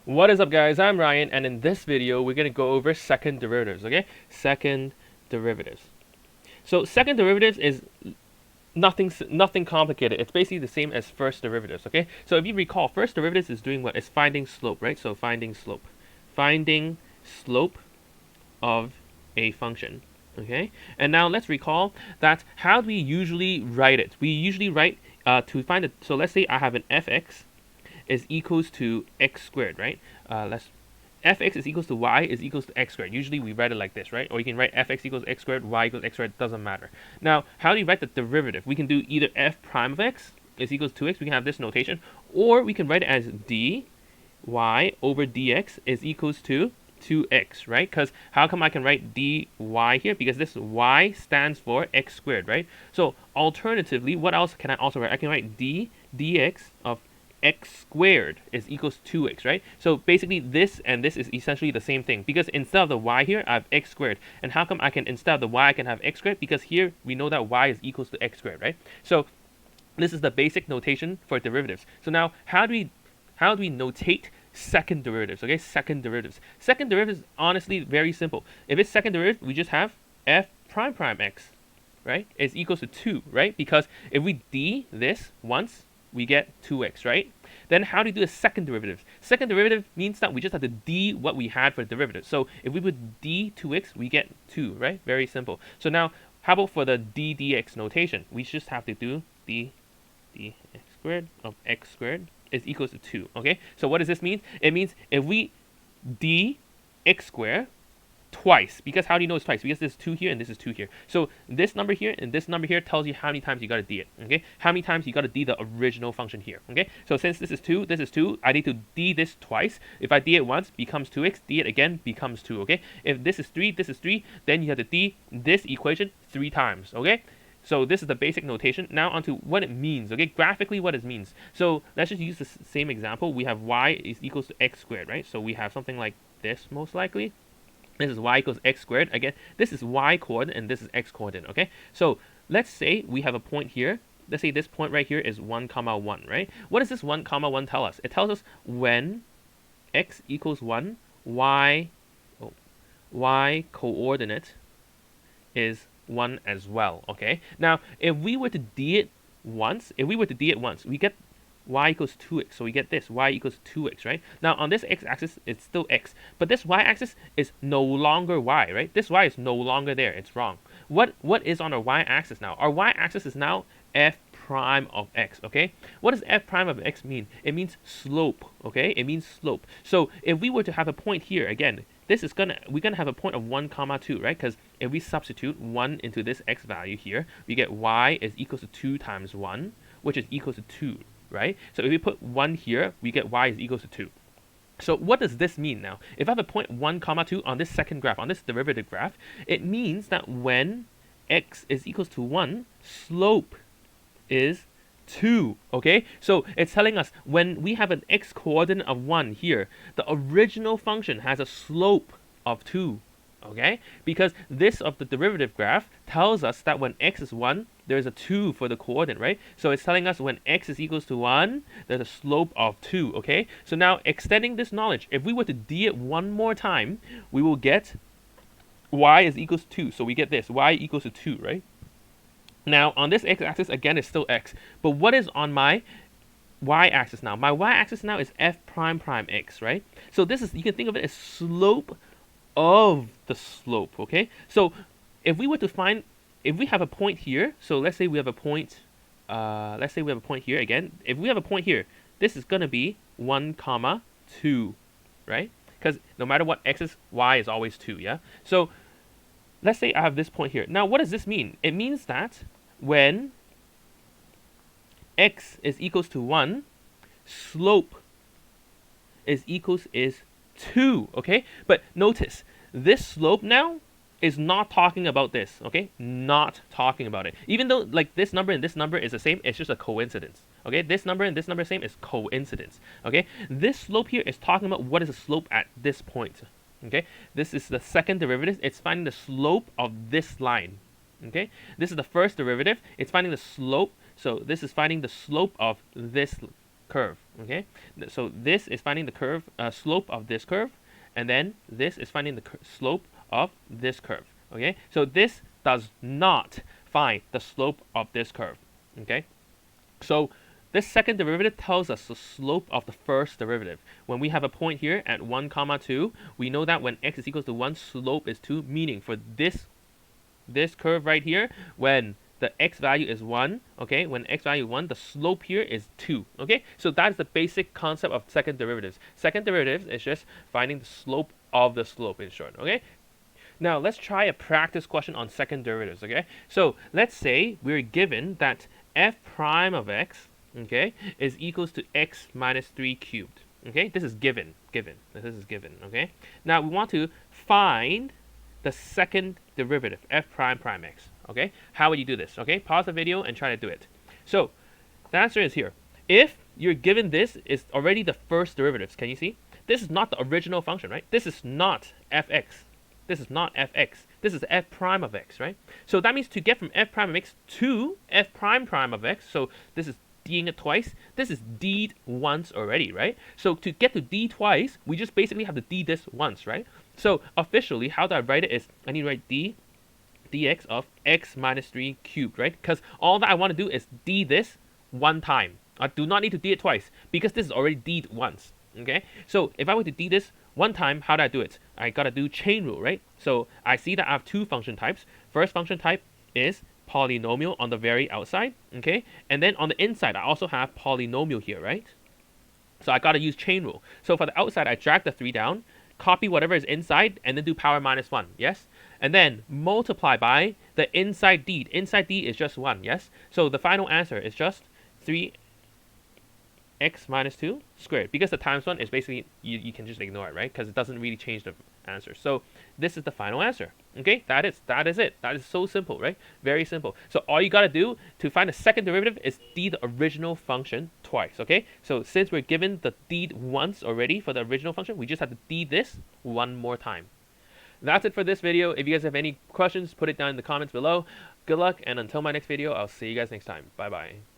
What is up, guys? I'm Ryan, and in this video we're going to go over second derivatives. Okay, second derivatives. So second derivatives is nothing complicated. It's basically the same as first derivatives. Okay, so if you recall, first derivatives is doing what? It's finding slope, right? So finding slope of a function. Okay, and now let's recall that how do we usually write it? We usually write to find it. So let's say I have an fx is equals to x squared, right? Fx is equals to y is equals to x squared. Usually we write it like this, right? Or you can write fx equals x squared, y equals x squared, doesn't matter. Now, how do you write the derivative? We can do either f prime of x is equals to 2x, we can have this notation, or we can write it as dy over dx is equals to 2x, right? Because how come I can write dy here? Because this y stands for x squared, right? So alternatively, what else can I also write? I can write dx of x squared is equals 2x, right? So basically this and this is essentially the same thing, because instead of the y here I have x squared. And how come I can, instead of the y I can have x squared? Because here we know that y is equals to x squared, right? So this is the basic notation for derivatives. So now how do we notate second derivatives? Okay, second derivatives is honestly very simple. If it's second derivative, we just have f prime x, right, is equals to 2, right? Because if we d this once, we get 2x, right? Then how do you do a second derivative? Second derivative means that we just have to d what we had for the derivative. So if we would d 2x, we get 2, right? Very simple. So now, how about for the d dx notation? We just have to do d dx squared of x squared is equals to 2, okay? So what does this mean? It means if we d x squared twice, because how do you know it's twice? Because this is 2 here and this is 2 here. So this number here and this number here tells you how many times you got to d it, okay? How many times you got to d the original function here, okay? So since this is 2, I need to d this twice. If I d it once, becomes 2x, d it again, becomes 2, okay? If this is 3, then you have to d this equation 3 times, okay? So this is the basic notation. Now onto what it means, okay? Graphically what it means. So let's just use the same example. We have y is equals to x squared, right? So we have something like this most likely. This is y equals x squared. Again, this is y coordinate and this is x coordinate, okay? So let's say we have a point here. Let's say this point right here is 1, 1, right? What does this 1, 1 tell us? It tells us when x equals 1, y coordinate is 1 as well, okay? Now, if we were to d it once, we get y equals 2x. So we get this, y equals 2x, right? Now on this x-axis, it's still x. But this y-axis is no longer y, right? This y is no longer there. It's wrong. What is on our y-axis now? Our y-axis is now f prime of x, okay? What does f prime of x mean? It means slope, okay? It means slope. So if we were to have a point here, again, we're gonna have a point of 1, 2, right? Because if we substitute 1 into this x value here, we get y is equals to 2 times 1, which is equals to 2. Right? So if we put 1 here, we get y is equals to 2. So what does this mean now? If I have a point 1, 2 on this second graph, on this derivative graph, it means that when x is equals to 1, slope is 2, okay? So it's telling us when we have an x coordinate of 1 here, the original function has a slope of 2, okay? Because this of the derivative graph tells us that when x is 1, there's a 2 for the coordinate, right? So it's telling us when x is equals to 1, there's a slope of 2, okay? So now extending this knowledge, if we were to d it one more time, we will get y is equals to 2. So we get this, y equals to 2, right? Now on this x-axis, again, it's still x. But what is on my y-axis now? My y-axis now is f prime x, right? So this is, you can think of it as slope of the slope, okay? So if we were to find, if we have a point here, so let's say we have a point, here again. If we have a point here, this is going to be 1, 2, right? Because no matter what x is, y is always 2, yeah? So let's say I have this point here. Now, what does this mean? It means that when x is equals to 1, slope is 2, okay? But notice, this slope now is not talking about this, okay? Not talking about it. Even though like this number and this number is the same, it's just a coincidence, okay? This number and this number same is coincidence, okay? This slope here is talking about what is the slope at this point, okay? This is the second derivative. It's finding the slope of this line, okay? This is the first derivative. It's finding the slope. So this is finding the slope of this curve, Okay, so this is finding the curve slope of this curve, and then this is finding the slope of this curve. Okay, so this does not find the slope of this curve. Okay, so this second derivative tells us the slope of the first derivative. When we have a point here at 1 comma 2, we know that when x is equal to 1, slope is 2, meaning for this curve right here, when the x value is 1, okay, when x value is 1, the slope here is 2, okay? So that is the basic concept of second derivatives. Second derivatives is just finding the slope of the slope, in short, okay? Now, let's try a practice question on second derivatives, okay? So, let's say we're given that f prime of x, okay, is equals to x minus 3 cubed, okay? This is given, this is given, okay? Now, we want to find the second derivative, f prime prime x, okay? How would you do this, okay? Pause the video and try to do it. So, the answer is here. If you're given this is already the first derivatives, can you see? This is not the original function, right? This is not fx. This is not fx. This is f prime of x, right? So that means to get from f prime of x to f prime prime of x, so this is d'ing it twice. This is d'd once already, right? So to get to d twice, we just basically have to d this once, right? So officially, how do I write it is, I need to write d dx of x minus 3 cubed, right? Because all that I want to do is d this one time. I do not need to d it twice, because this is already d'd once, okay? So if I were to d this one time, how do I do it? I gotta do chain rule, right? So I see that I have two function types. First function type is polynomial on the very outside, okay? And then on the inside, I also have polynomial here, right? So I gotta use chain rule. So for the outside, I drag the 3 down, copy whatever is inside, and then do power minus 1, yes? And then multiply by the inside d. Inside d is just 1, yes? So the final answer is just 3 x minus 2 squared, because the times 1 is basically, you can just ignore it, right? Because it doesn't really change the answer. So this is the final answer, okay? That is it. That is so simple, right? Very simple. So all you got to do to find a second derivative is d the original function twice, okay? So since we're given the d once already for the original function, we just have to d this one more time. That's it for this video. If you guys have any questions, put it down in the comments below. Good luck, and until my next video, I'll see you guys next time. Bye bye.